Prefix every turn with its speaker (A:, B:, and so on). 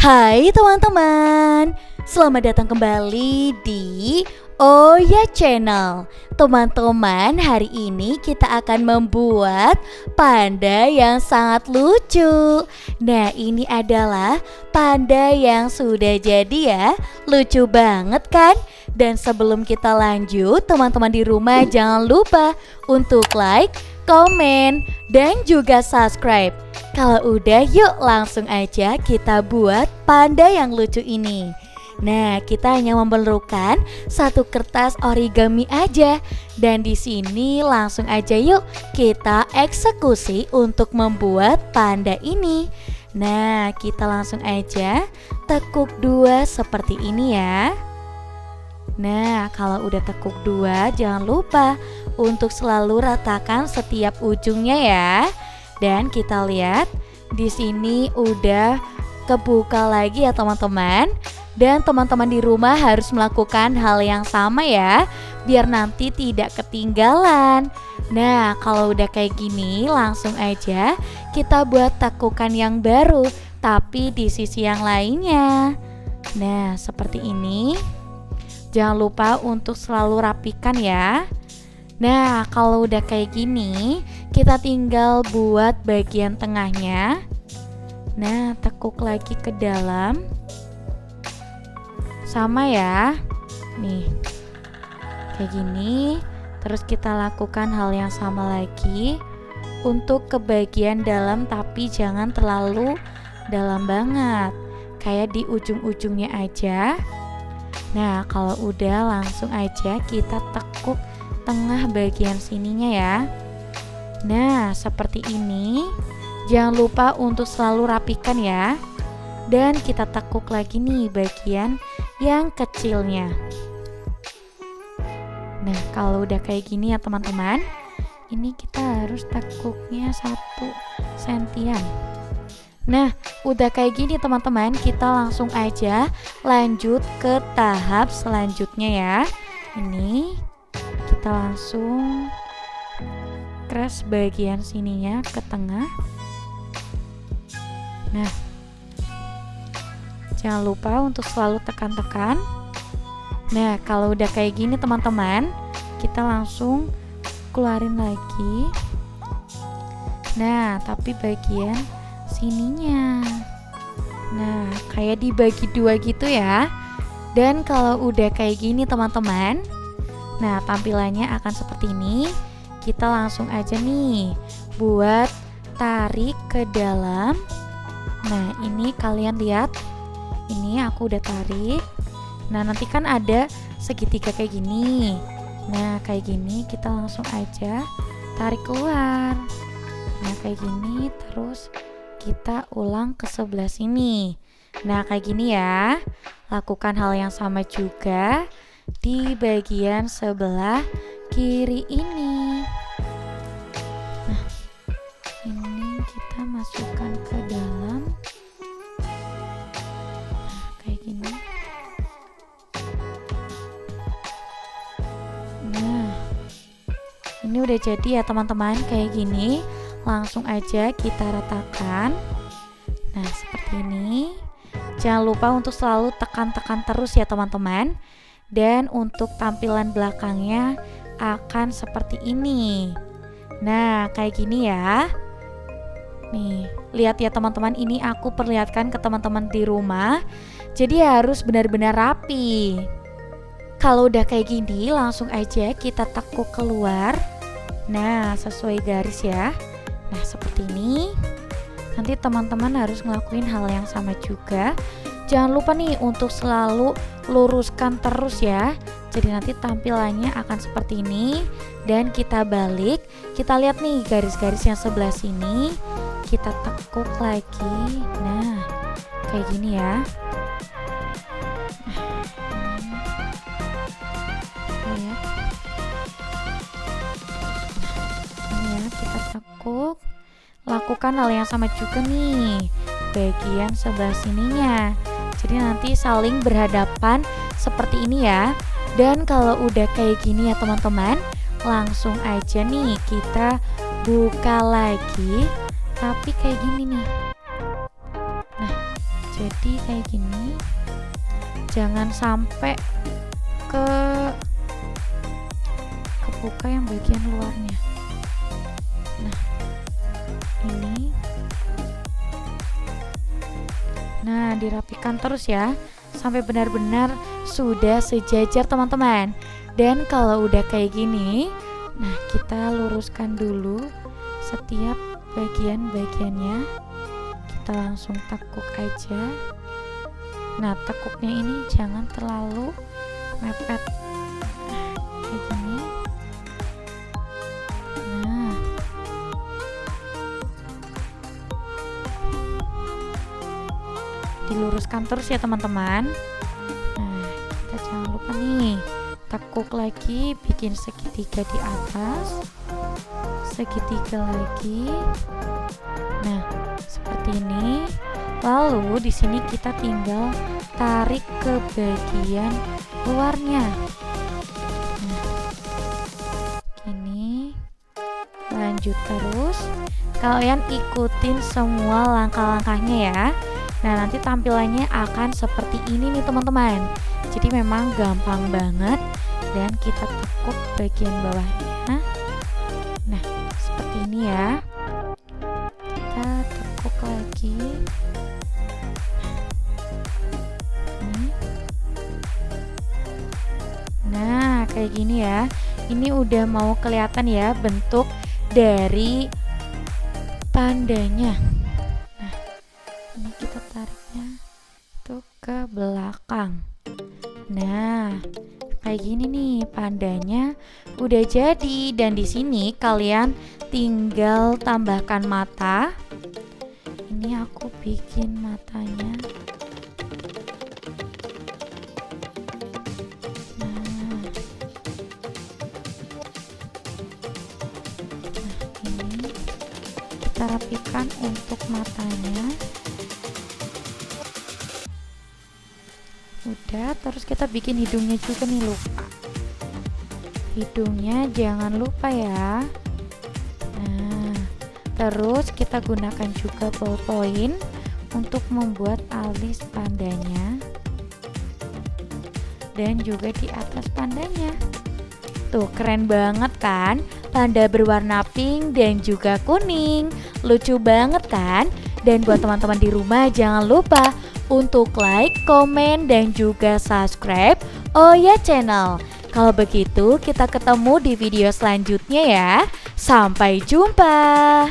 A: Hai teman-teman, selamat datang kembali di Oya Channel. Teman-teman, hari ini kita akan membuat panda yang sangat lucu. Nah, ini adalah panda yang sudah jadi ya. Lucu banget kan? Dan sebelum kita lanjut, teman-teman di rumah jangan lupa untuk like, komen, dan juga subscribe. Kalau udah, yuk langsung aja kita buat panda yang lucu ini. Nah, kita hanya memerlukan satu kertas origami aja. Dan di sini langsung aja yuk kita eksekusi untuk membuat panda ini. Nah, kita langsung aja tekuk dua seperti ini ya. Nah, kalau udah tekuk dua, jangan lupa untuk selalu ratakan setiap ujungnya ya. Dan kita lihat di sini udah kebuka lagi ya teman-teman. Dan teman-teman di rumah harus melakukan hal yang sama ya, biar nanti tidak ketinggalan. Nah, kalau udah kayak gini, langsung aja kita buat tekukan yang baru, tapi di sisi yang lainnya. Nah, seperti ini. Jangan lupa untuk selalu rapikan ya. Nah, kalau udah kayak gini, kita tinggal buat bagian tengahnya. Nah, tekuk lagi ke dalam. Sama ya. Nih. Kayak gini. Terus kita lakukan hal yang sama lagi untuk ke bagian dalam, tapi jangan terlalu dalam banget. Kayak di ujung-ujungnya aja. Nah, kalau udah langsung aja kita tekuk tengah bagian sininya ya. Nah, seperti ini. Jangan lupa untuk selalu rapikan ya. Dan kita tekuk lagi nih bagian yang kecilnya. Nah, kalau udah kayak gini ya teman-teman, ini kita harus tekuknya 1 sentian. Nah, udah kayak gini teman-teman, kita langsung aja lanjut ke tahap selanjutnya ya. Ini kita langsung crash bagian sininya ke tengah. Nah, jangan lupa untuk selalu tekan-tekan. Nah, kalau udah kayak gini teman-teman, kita langsung keluarin lagi. Nah, tapi bagian sininya. Nah, kayak dibagi dua gitu ya. Dan kalau udah kayak gini teman-teman, nah tampilannya akan seperti ini. Kita langsung aja nih buat tarik ke dalam. Nah, ini kalian lihat. Ini aku udah tarik. Nah, nanti kan ada segitiga kayak gini. Nah, kayak gini kita langsung aja tarik keluar. Nah, kayak gini terus kita ulang ke sebelah sini. Nah, kayak gini ya. Lakukan hal yang sama juga di bagian sebelah kiri ini. Nah, ini kita masukkan ke dalam. Nah, kayak gini. Nah, ini udah jadi ya teman-teman, kayak gini. Langsung aja kita ratakan. Nah, seperti ini. Jangan lupa untuk selalu tekan-tekan terus ya teman-teman. Dan untuk tampilan belakangnya akan seperti ini. Nah, kayak gini ya. Nih, lihat ya teman-teman, ini aku perlihatkan ke teman-teman di rumah. Jadi harus benar-benar rapi. Kalau udah kayak gini, langsung aja kita tekuk keluar. Nah, sesuai garis ya. Nah, seperti ini. Nanti teman-teman harus ngelakuin hal yang sama juga. Jangan lupa nih untuk selalu luruskan terus ya. Jadi nanti tampilannya akan seperti ini. Dan kita balik. Kita lihat nih garis-garis yang sebelah sini. Kita tekuk lagi. Nah, kayak gini ya. Lihat. Ini ya, kita tekuk. Lakukan hal yang sama juga nih bagian sebelah sininya. Jadi nanti saling berhadapan seperti ini ya. Dan kalau udah kayak gini ya teman-teman, langsung aja nih kita buka lagi. Tapi kayak gini nih. Nah, jadi kayak gini, jangan sampai kebuka yang bagian luarnya. Nah, ini. Nah, dirapikan terus ya sampai benar-benar sudah sejajar teman-teman. Dan kalau udah kayak gini, nah kita luruskan dulu setiap bagian-bagiannya. Kita langsung tekuk aja. Nah, tekuknya ini jangan terlalu mepet. Kayak gini. Nah, diluruskan terus ya teman-teman. Nah, kita jangan lupa nih, tekuk lagi, bikin segitiga di atas, segitiga lagi. Nah, seperti ini. Lalu di sini kita tinggal tarik ke bagian luarnya. Nah, gini. Lanjut terus. Kalian ikutin semua langkah-langkahnya ya. Nah, nanti tampilannya akan seperti ini nih teman-teman. Jadi memang gampang banget. Dan kita tekuk bagian bawahnya. Nah, seperti ini ya. Kita tekuk lagi. Nah, kayak gini ya. Ini udah mau kelihatan ya bentuk dari pandanya. Nah, ini kita tariknya tuh ke belakang. Nah, kayak gini nih pandanya udah jadi. Dan di sini kalian tinggal tambahkan mata. Ini aku bikin matanya. Kita rapikan untuk matanya. Udah, terus kita bikin hidungnya juga nih, lupa. Hidungnya jangan lupa ya. Nah, terus kita gunakan juga ballpoint untuk membuat alis pandanya. Dan juga di atas pandanya. Tuh, keren banget kan? Panda berwarna pink dan juga kuning. Lucu banget kan? Dan buat teman-teman di rumah jangan lupa untuk like, komen, dan juga subscribe Oya Channel. Kalau begitu kita ketemu di video selanjutnya ya. Sampai jumpa.